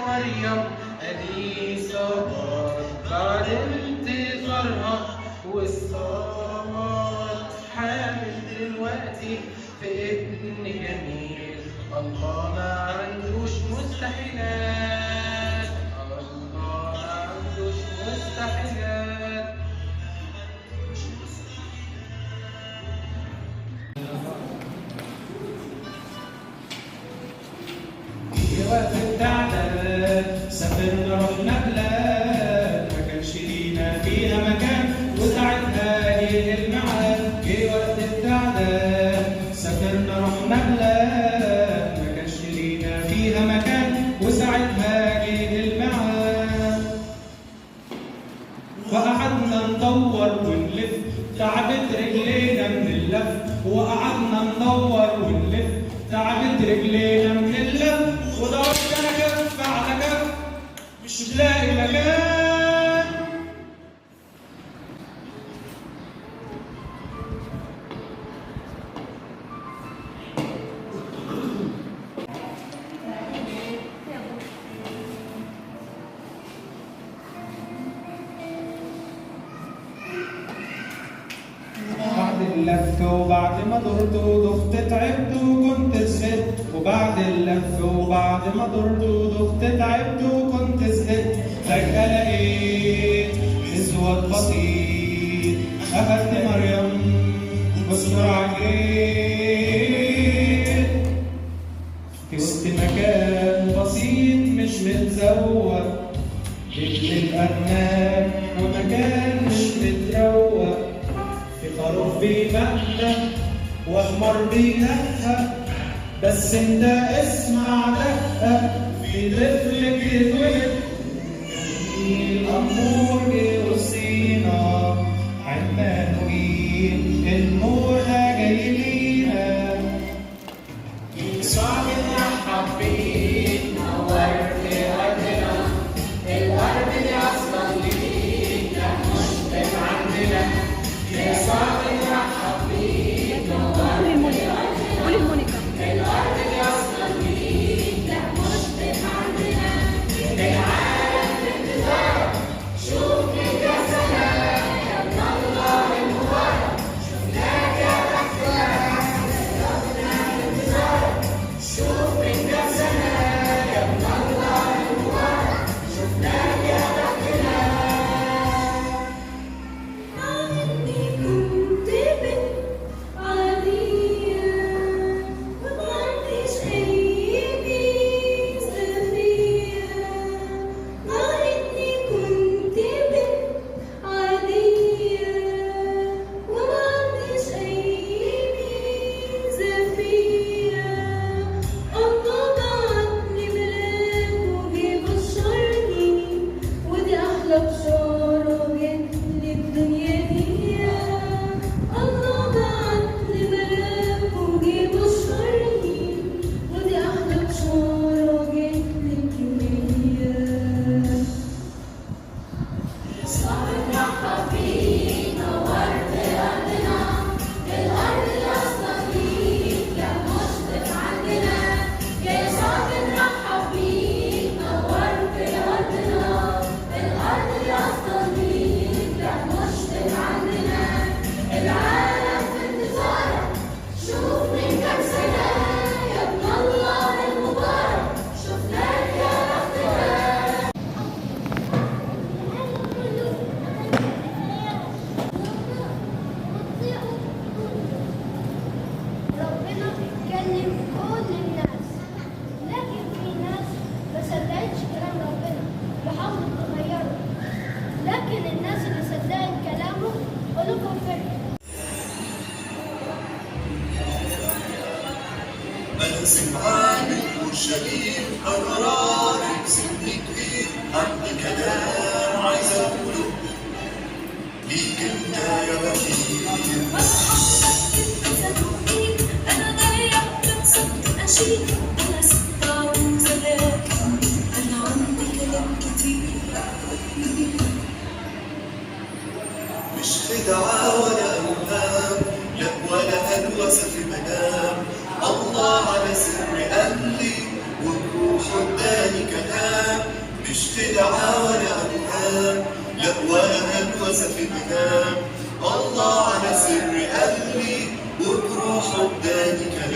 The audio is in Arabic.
مريم أليصابات بعد انتظارها والصوت حامل دلوقتي في ابن جميل. الله ما عندوش مستحيلات، الله ما عندوش مستحيلات. وقت التعداد سافرنا رحنا بلاد ما كانش لينا فيها مكان وساعتها جه الميعاد. جه وقت التعداد سافرنا رحنا بلاد ما كانش لينا فيها مكان وساعتها جه الميعاد. وقعدنا ندور ونلف تعبت رجلينا من اللف، وقعدنا ندور ونلف تعبت رجلينا من اللف، ودورت انا كف على كف مش لاقي مكان. بعد اللف وبعد ما درت ودخت تعبت وكنت زهقت، وبعد اللف وبعد ما درت ودخت تعبت وكنت زهقت، فجأة لقيت اسود بسيط أخدت مريم بسرعة جريت في وسط مكان بسيط مش متزوق، رجل الأرنب ومكان مش متروق، في خروف بيمهد وحمار بينهق، بس انت اسمع دقة في طفل بيتولد الأمور بيوصينا عمانوئيل النور ده جاي لينا. صعب نرحب بيك نورت أرضنا، الأرض دي أصلا لينا مش من عندنا. صعب نرحب بيك نورت أرضنا، الأرض دي أصلا لينا مش من عندنا. العالم في انتظارك شوف من جسدك يا ابن الله المبارك، شفناك يا بختنا ربنا في انتظارك. شوف من جسدك يا ابن الله المبارك، شفناك يا بختنا. عني كنت بنت عادية ومعنديش أي ميزة فيا، عني كنت بنت عادية ومعنديش أي ميزة فيا. الله بعتلي ملاك وجه بشرني، ودي أحلى بشارة جتلي الدنيا دي. الله بعتلي ملاك وجه بشرني، ودي أحلى بشارة جتلي الدنيا. صعب نرحب بيك نورت أرضنا، الأرض اللي أصلا ليك لا مش من عندنا. يا صعب نرحب بيك نورت أرضنا، الأرض اللي أصلا ليك لا مش من عندنا. العالم في انتظارك شوف من كام سنة يا ابن الله المبارك، شفناك يا بختنا. ربنا بيتكلم كل الناس، لكن في ناس ما صدقتش كلام ربنا وحاولت تغيره، لكن الناس اللي صدقت كلامه قلوبهم فرحت. أنا سمعان وشريف قرار سن كبير، عندي كلام عايز أقوله ليك أنت يا بشير. أنا ضيعت صوت أشيد، أنا ستة وزلاك، أنا عندي كلام كتير. مش خدعة ولا أوهام، لا ولا هلوسة في منام. الله على سر قلبي والروح اداني كلام، خدعة ولا أوهام، لا ولا هلوسة في المنام. الله على سر قلبي وبروحه اداني كلام.